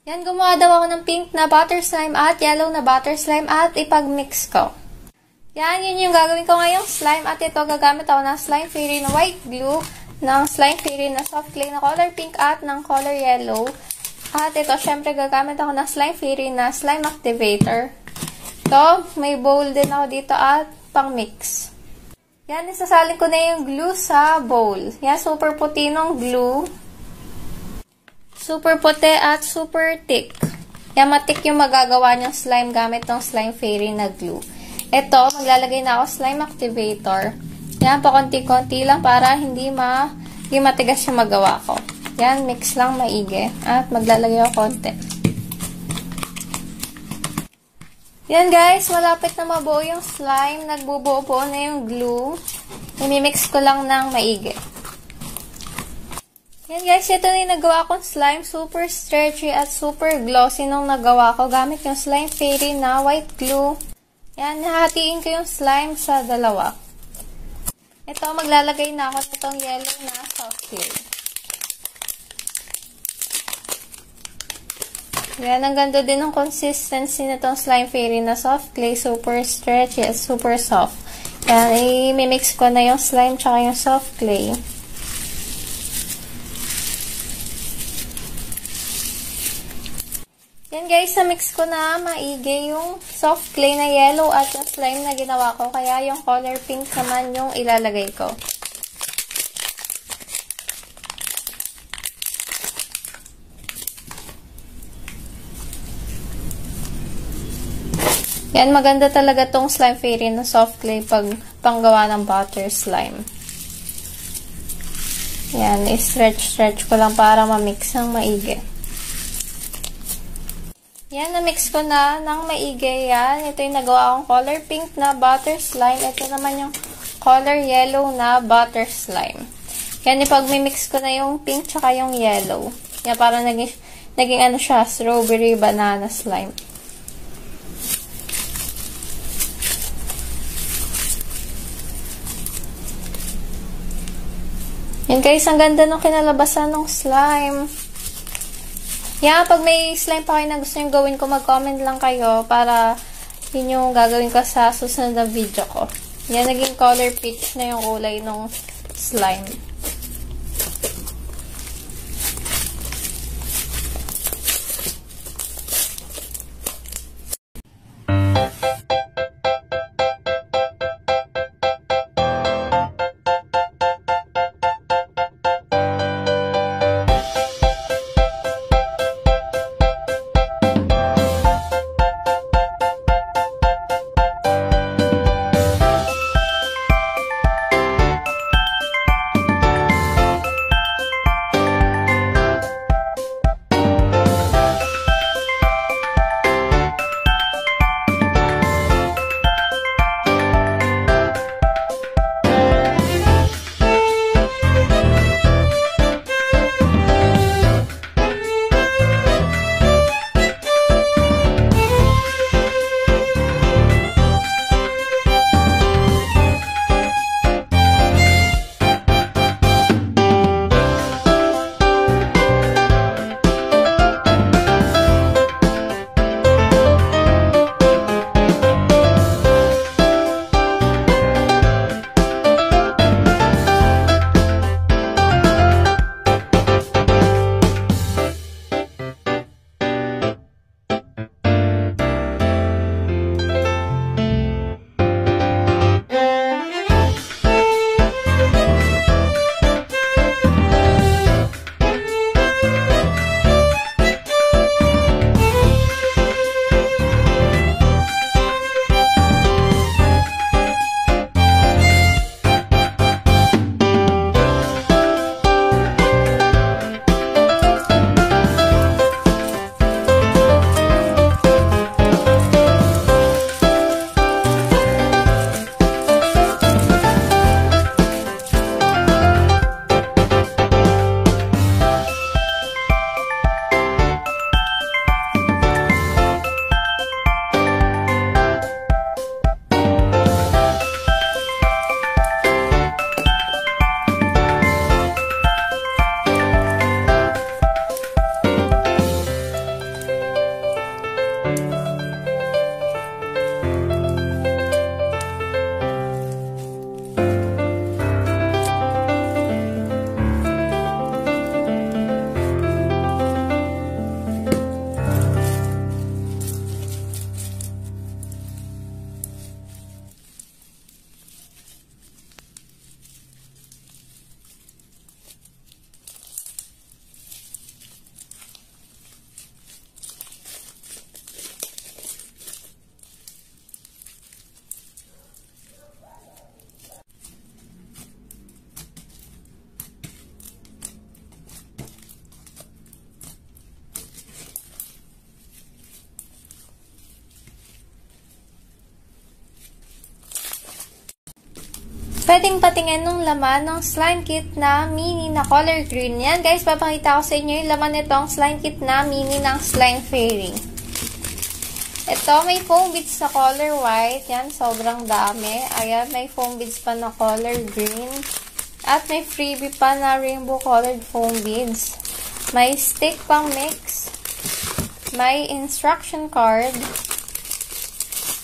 Yan, gumawa daw ako ng pink na butter slime at yellow na butter slime at ipag-mix ko. Yan, yun yung gagawin ko ngayong slime at ito gagamit ako ng slime fairy na white glue, ng slime fairy na soft clay na color pink at ng color yellow. At ito, syempre gagamit ako ng slime fairy na slime activator. Ito, may bowl din ako dito at pang-mix. Yan, isasalin ko na yung glue sa bowl. Yan, super puti ng glue. Super puti at super thick. Yan, matik yung magagawa niyong slime gamit ng slime fairy na glue. Ito, maglalagay na ako slime activator. Yan, pakonti-konti lang para hindi matigas yung magawa ko. Yan, mix lang maigi. At maglalagay ako konti. Yan guys, malapit na mabuo yung slime. Nagbubuo-buo na yung glue. Imimix ko lang ng maigi. Yan guys, ito na yung nagawa kong slime. Super stretchy at super glossy nung nagawa ko gamit yung slime fairy na white glue. Yan, nahatiin ko yung slime sa dalawa. Ito, maglalagay na ako nitong yellow na soft clay. Yan, ang ganda din ng consistency nitong slime fairy na soft clay. Super stretchy at super soft. Yan, i-mix ko na yung slime tsaka yung soft clay. Yan guys, na-mix ko na maigi yung soft clay na yellow at yung slime na ginawa ko. Kaya yung color pink naman yung ilalagay ko. Yan, maganda talaga tong slime fairy na soft clay pag panggawa ng butter slime. Yan, i-stretch ko lang para ma-mix ng maigi. Yan, na-mix ko na ng maigi yan. Ito yung nagawa akong color pink na butter slime. Ito naman yung color yellow na butter slime. Yan, ipag-mix ko na yung pink tsaka yung yellow. Yan, parang naging ano siya, strawberry banana slime. Yan guys, ang ganda ng kinalabasan ng slime. Yan, pag may slime pa kayo na gusto nyo gawin ko, mag-comment lang kayo para yun yung gagawin ko sa susunod na video ko. Yan, naging color peach na yung kulay ng slime. pwedeng patingin nung laman ng slime kit na mini na color green. Yan guys, papakita ko sa inyo yung laman nitong slime kit na mini ng slime fairy. Ito, may foam beads sa color white. Yan, sobrang dami. Ayan, may foam beads pa na color green. At may freebie pa na rainbow colored foam beads. May stick pang mix. May instruction card.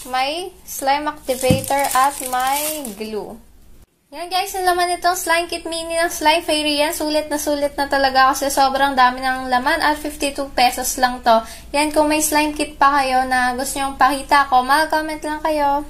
May slime activator at may glue. Yan guys, yung laman nitong slime kit mini ng slime fairy yan. Sulit na talaga kasi sobrang dami ng laman at 52 pesos lang to. Yan, kung may slime kit pa kayo na gusto nyong pakita ko, mag-comment lang kayo.